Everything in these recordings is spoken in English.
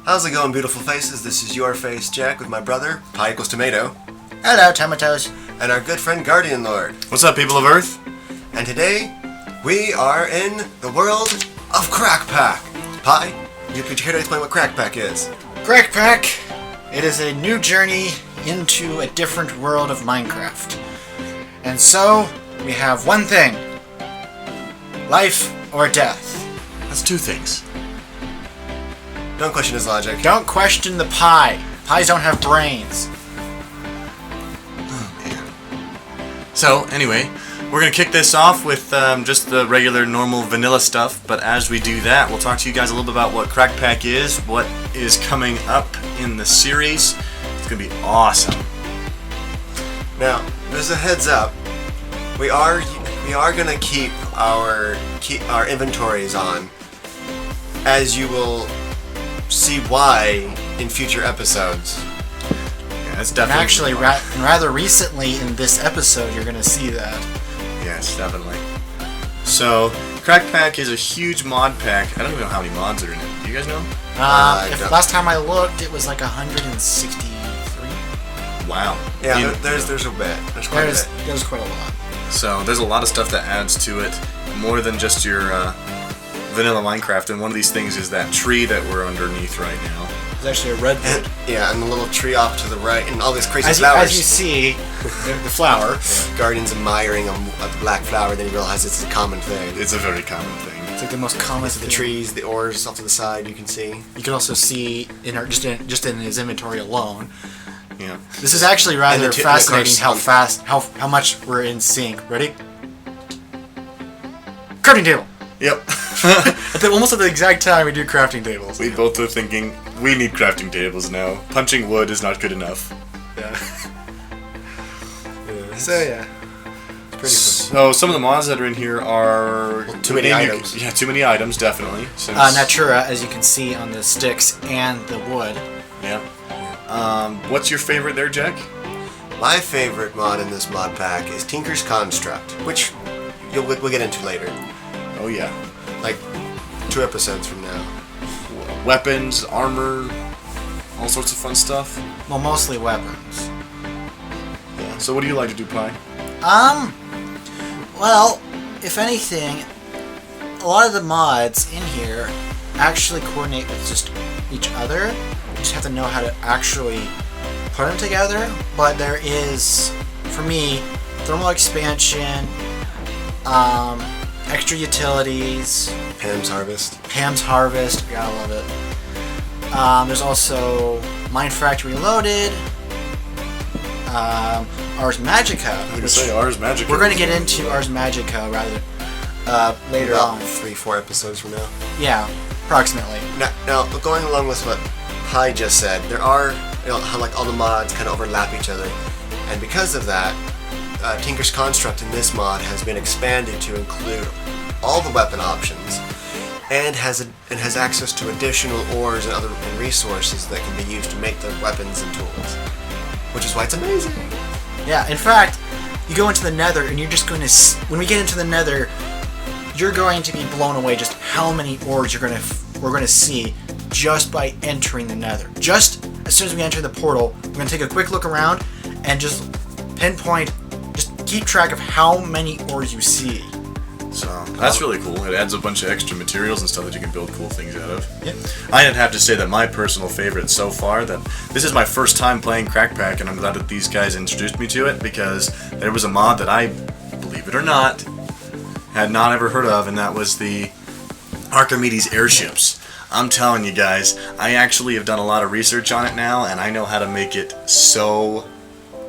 How's it going, beautiful faces? This is your face, Jack, with my brother, Pie equals Tomato. Hello, Tomatoes. And our good friend, Guardian Lord. What's up, people of Earth? And today, we are in the world of CrackPack. Pie, you care to explain what CrackPack is? Crackpack. It is a new journey into a different world of Minecraft. And so, we have one thing. Life or death. That's two things. Don't question his logic. Don't question the pie. Pies don't have brains. Oh, man. So, anyway, we're going to kick this off with just the regular, normal, vanilla stuff. But as we do that, we'll talk to you guys a little bit about what CrackPack is, what is coming up in the series. It's going to be awesome. Now, there's a heads up. We are going to keep our inventories on, as you will see why in future episodes. Yeah, that's And definitely. actually, rather recently in this episode, you're going to see that. Yes, definitely. So, CrackPack is a huge mod pack. I don't even know how many mods are in it. Do you guys know? Last time I looked, it was like 163. Wow. Yeah, there's a bit. There's quite a bit. There's quite a lot. So there's a lot of stuff that adds to it, more than just your vanilla Minecraft. And one of these things is that tree that we're underneath right now. There's actually a redwood. Yeah, and the little tree off to the right, and all these crazy As flowers. you see, the flower. Guardian's admiring a black flower, then he realizes it's a common thing. It's a very common thing. It's like the most common The thing. trees, the ores off to the side, you can see. You can also see just in his inventory alone. Yeah. This is actually rather And of fascinating course, how much we're in sync. Ready? Crafting table. Yep. Almost at the exact time we do crafting tables. We both are thinking we need crafting tables now. Punching wood is not good enough. Yeah. So yeah. Pretty cool. So some of the mods that are in here are too many items. Yeah, too many items, definitely. Since, Natura, as you can see on the sticks and the wood. Yeah. What's your favorite there, Jack? My favorite mod in this mod pack is Tinker's Construct, which we'll get into later. Oh yeah. Like 2 episodes from now. Weapons, armor, all sorts of fun stuff. Well, mostly weapons. Yeah. So what do you like to do, Pie? Well, if anything, a lot of the mods in here actually coordinate with just each other. You just have to know how to actually put them together. But there is, for me, thermal expansion, extra utilities, Pam's Pam's Harvest, gotta love it. There's also Mine Factory Loaded, Ars Magica. I'm gonna say Ars Magica. We're gonna get into Ars Magica later About on. 3-4 episodes from now. Yeah, approximately. Now, going along with what Pie just said, there are, how like all the mods kind of overlap each other, and because of that, Tinker's Construct in this mod has been expanded to include all the weapon options, and has access to additional ores and other resources that can be used to make the weapons and tools, which is why it's amazing. Yeah, in fact, you go into the Nether, and you're just going to. When we get into the Nether, you're going to be blown away just how many ores we're going to see just by entering the Nether. Just as soon as we enter the portal, we're going to take a quick look around and just pinpoint, just keep track of how many ores you see. So that's really cool. It adds a bunch of extra materials and stuff that you can build cool things out of. Yep. I'd have to say that my personal favorite so far, that this is my first time playing CrackPack, and I'm glad that these guys introduced me to it, because there was a mod that I, believe it or not, had not ever heard of, and that was the Archimedes airships. I'm telling you guys, I actually have done a lot of research on it now, and I know how to make it so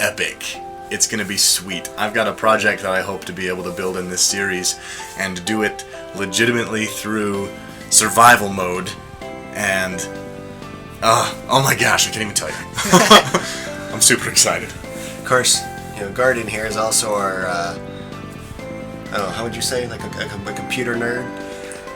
epic. It's going to be sweet. I've got a project that I hope to be able to build in this series and do it legitimately through survival mode. And, oh my gosh, I can't even tell you. I'm super excited. Of course, Guardian here is also our, I don't know, how would you say, like a computer nerd?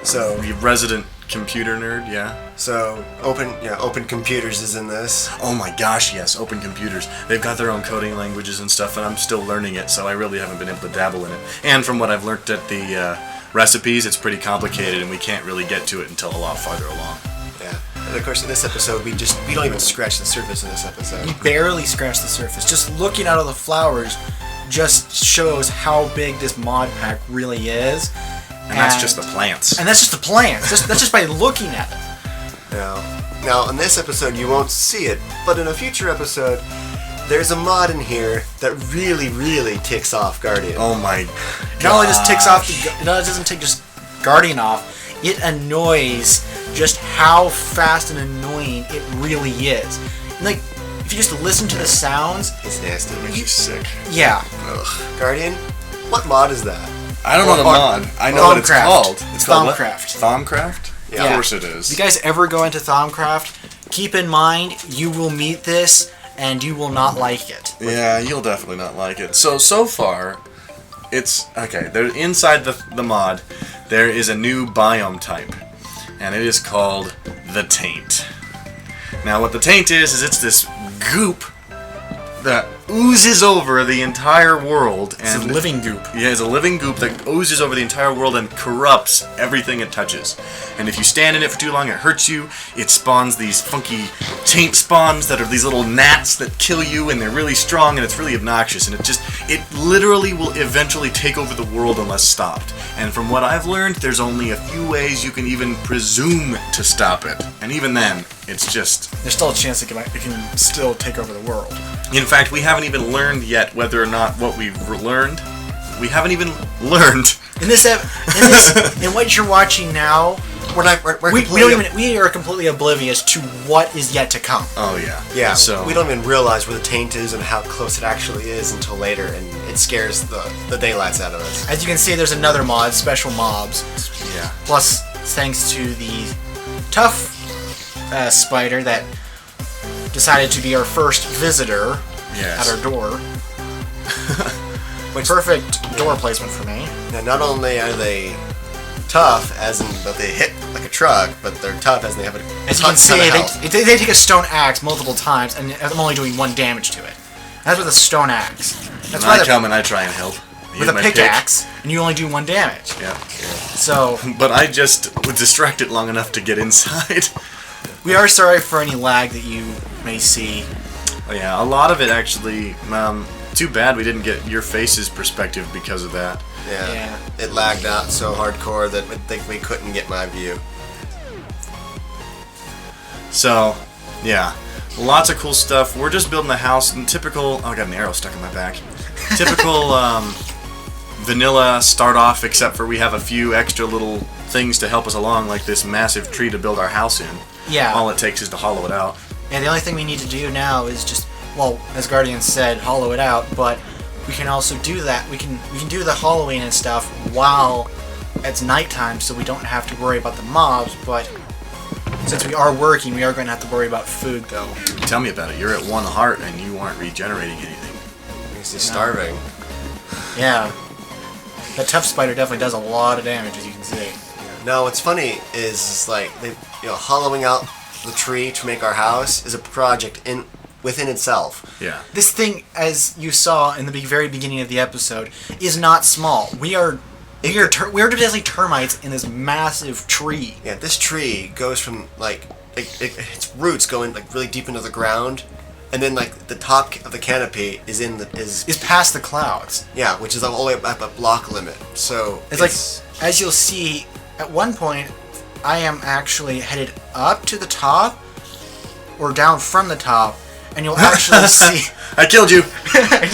So The resident computer nerd, yeah. So Open Computers is in this. Oh my gosh, yes, Open Computers. They've got their own coding languages and stuff, and I'm still learning it, so I really haven't been able to dabble in it. And from what I've learned at the recipes, it's pretty complicated, and we can't really get to it until a lot farther along. Yeah. And of course, in this episode, we don't even scratch the surface in this episode. You barely scratch the surface. Just looking out of the flowers just shows how big this mod pack really is. And that's just the plants. And that's just the plants. That's just by looking at them. Now, in this episode, you won't see it, but in a future episode, there's a mod in here that really, really ticks off Guardian. Oh my god. Not only just ticks off it doesn't take just Guardian off, it annoys just how fast and annoying it really is. And like, if you just listen to the sounds, It's nasty. It makes you sick. yeah. Ugh. Guardian? What mod is that? I don't know the mod. I know what it's Thaumcraft. called. It's called what? Thaumcraft. Thaumcraft? Yeah. Of course it is. If you guys ever go into Thaumcraft, keep in mind you will meet this and you will not like it. Yeah, you'll definitely not like it. So far, it's okay. There inside the mod, there is a new biome type, and it is called the Taint. Now, what the Taint is it's this goop that oozes over the entire world. It's And a living goop. yeah, it's a living goop that oozes over the entire world and corrupts everything it touches. And if you stand in it for too long, it hurts you. It spawns these funky taint spawns that are these little gnats that kill you, and they're really strong, and it's really obnoxious. And it literally will eventually take over the world unless stopped. And from what I've learned, there's only a few ways you can even presume to stop it. And even then, it's just... There's still a chance it can still take over the world. In fact, we haven't even learned yet whether or not what we've learned. We haven't even learned. In what you're watching now, we are completely oblivious to what is yet to come. Oh yeah. Yeah, So we don't even realize where the taint is and how close it actually is until later, and it scares the daylights out of us. As you can see, there's another mod, special mobs. yeah. Plus, thanks to the tough spider that decided to be our first visitor Yes. at our door. Perfect door placement for me. Now, not only are they tough, as in that they hit like a truck, but they're tough as in they have a As you can ton see, of health. they take a stone axe multiple times, and I'm only doing 1 damage to it. That's with a stone axe. That's When I why come and I try and help. I with use a my pickaxe, and you only do 1 damage. Pick. Yeah. So, But I just was distracted long enough to get inside. we are sorry for any lag that you may see. Yeah, a lot of it actually. Too bad we didn't get your face's perspective because of that. Yeah. It lagged out so hardcore that I think we couldn't get my view. So, yeah, lots of cool stuff. We're just building a house in typical. Oh, I got an arrow stuck in my back. Typical vanilla start off, except for we have a few extra little things to help us along, like this massive tree to build our house in. Yeah. All it takes is to hollow it out. And the only thing we need to do now is just, well, as Guardian said, hollow it out, but we can also do that. We can do the hollowing and stuff while it's nighttime, so we don't have to worry about the mobs, but since we are working, we are going to have to worry about food, though. Tell me about it. You're at 1 heart and you aren't regenerating anything. He's starving. Yeah. That tough spider definitely does a lot of damage, as you can see. No, what's funny is like hollowing out the tree to make our house is a project within itself. Yeah. This thing, as you saw in the very beginning of the episode, is not small. We are basically termites in this massive tree. Yeah, this tree goes from its roots going like really deep into the ground, and then like the top of the canopy is Past the clouds. yeah, which is all the way up a block limit. So It's like, as you'll see, at one point, I am actually headed up to the top, or down from the top, and you'll actually see. I killed you. I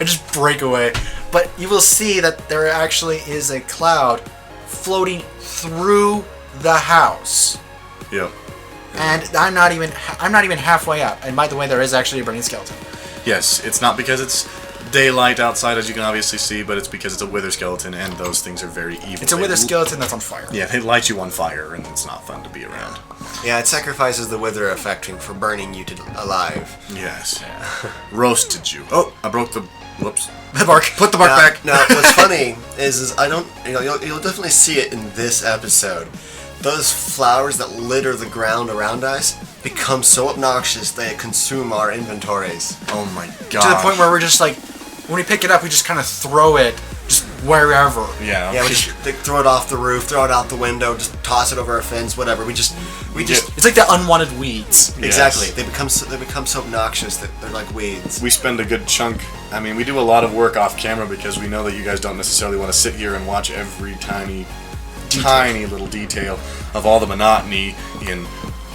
just break away. But you will see that there actually is a cloud floating through the house. Yep. And I'm not even halfway up. And by the way, there is actually a burning skeleton. Yes, it's not because it's daylight outside, as you can obviously see, but it's because it's a wither skeleton, and those things are very evil. It's a wither skeleton that's on fire. Yeah, they light you on fire, and it's not fun to be around. yeah, it sacrifices the wither effect for burning you alive. Yes. Roasted you. Oh, I broke the... Whoops. The bark. Put the bark back. Now, what's funny is I don't, you'll definitely see it in this episode. Those flowers that litter the ground around us become so obnoxious they consume our inventories. Oh my god. To the point where we're just like, when we pick it up, we just kind of throw it just wherever. Yeah. Yeah, we just they throw it off the roof, throw it out the window, just toss it over a fence, whatever. We just It's like the unwanted weeds. exactly. Yes. They become so obnoxious that they're like weeds. We spend a good chunk. I mean, we do a lot of work off camera because we know that you guys don't necessarily want to sit here and watch every tiny little detail of all the monotony in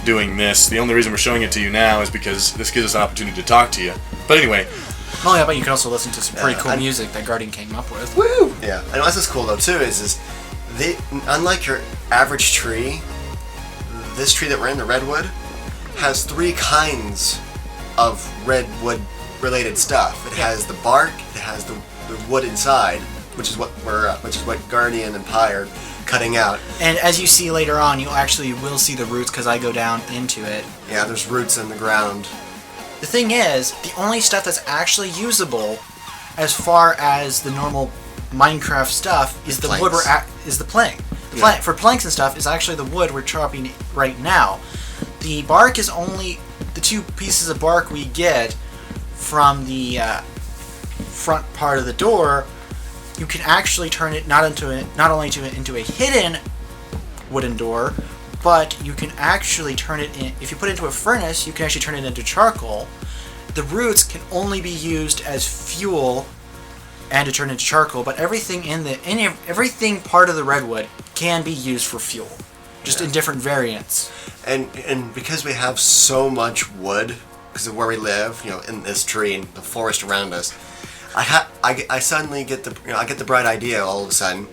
doing this. The only reason we're showing it to you now is because this gives us an opportunity to talk to you. But anyway, Oh yeah, but you can also listen to some pretty cool and- music that Guardian came up with. Woo! Yeah, and what's cool though too is they, unlike your average tree, this tree that we're in, the redwood, has 3 kinds of redwood related stuff. It has the bark, it has the wood inside, which is what Guardian and Pi are cutting out. And as you see later on, you actually will see the roots because I go down into it. Yeah, there's roots in the ground. The thing is, the only stuff that's actually usable, as far as the normal Minecraft stuff, is the wood is the plank. For planks and stuff is actually the wood we're chopping right now. The bark is only the 2 pieces of bark we get from the front part of the door. You can actually turn it not only into a hidden wooden door, but you can actually turn it in. If you put it into a furnace, you can actually turn it into charcoal. The roots can only be used as fuel and to turn into charcoal, but everything everything part of the redwood can be used for fuel, just in different variants. And because we have so much wood, because of where we live, in this tree and the forest around us, I suddenly get the bright idea all of a sudden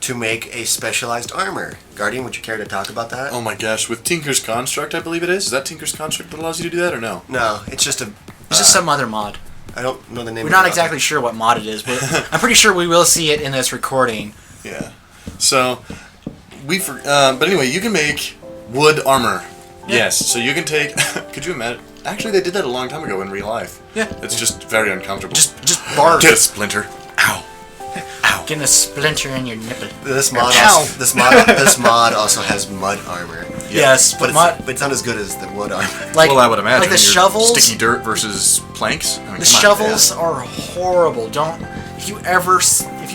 to make a specialized armor. Guardian, would you care to talk about that? oh my gosh, with Tinker's Construct, I believe it is. Is that Tinker's Construct that allows you to do that, or no? No, it's just It's just some other mod. I don't know the name. We're not exactly sure what mod it is, but I'm pretty sure we will see it in this recording. Yeah. So but anyway, you can make wood armor. Yeah. Yes. So you can take. Could you imagine? Actually, they did that a long time ago in real life. Yeah. It's just very uncomfortable. Just bark. Get a splinter. Ow. Ow. Getting a splinter in your nipple. This mod also has mud armor. Yes, But but it's not as good as the wood armor. like, Well, I would imagine. like the Your shovels. Sticky dirt versus planks. I mean, The come on. shovels are horrible. If you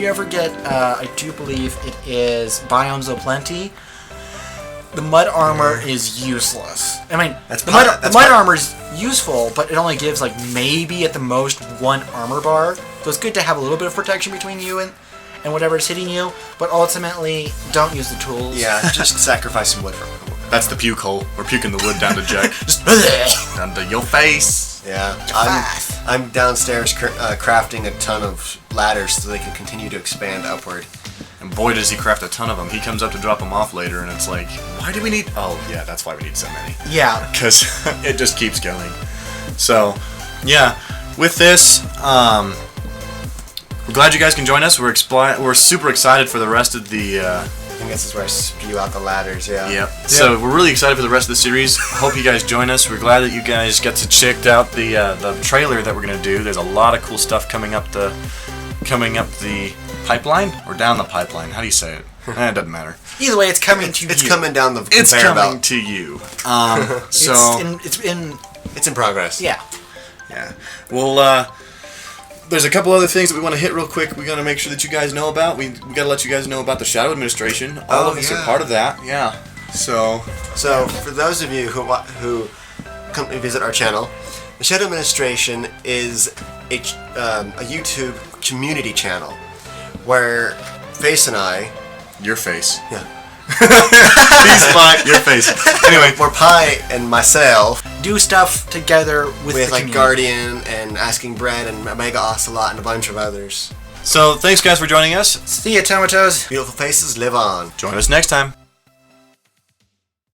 ever get, I do believe it is Biomes of Plenty. The mud armor is useless. I mean, the mud armor is useful, but it only gives like maybe at the most 1 armor bar. So it's good to have a little bit of protection between you and whatever's hitting you. But ultimately, don't use the tools. Yeah, just sacrifice some wood for. That's the puke hole. We're puking the wood down to Jack. Just Down to your face. Yeah, fast. I'm downstairs crafting a ton of ladders so they can continue to expand upward. And boy, does he craft a ton of them. He comes up to drop them off later, and it's like, why do we need... Oh, yeah, that's why we need so many. Yeah. Because it just keeps going. So, yeah, with this, we're glad you guys can join us. We're super excited for the rest of the... I think this is where I spew out the ladders, yeah. Yep. So we're really excited for the rest of the series. Hope you guys join us. We're glad that you guys got to check out the trailer that we're gonna do. There's a lot of cool stuff coming up the pipeline or down the pipeline. How do you say it? It doesn't matter. Either way, it's coming to you. It's coming down the It's conveyor coming belt. to you. It's in progress. Yeah. Yeah. Well, there's a couple other things that we want to hit real quick. We got to make sure that you guys know about. We got to let you guys know about the Shadow Administration. All of us are part of that. Yeah. So for those of you who come to visit our channel, the Shadow Administration is a YouTube community channel where Face and I, your face. yeah, He's fine. Your face. Anyway, where Pi and myself Do stuff together with the like community. Guardian and Asking Bread and Mega Ocelot and a bunch of others. so thanks guys for joining us. See ya, Tomatoes. Beautiful faces live on. Join us next time.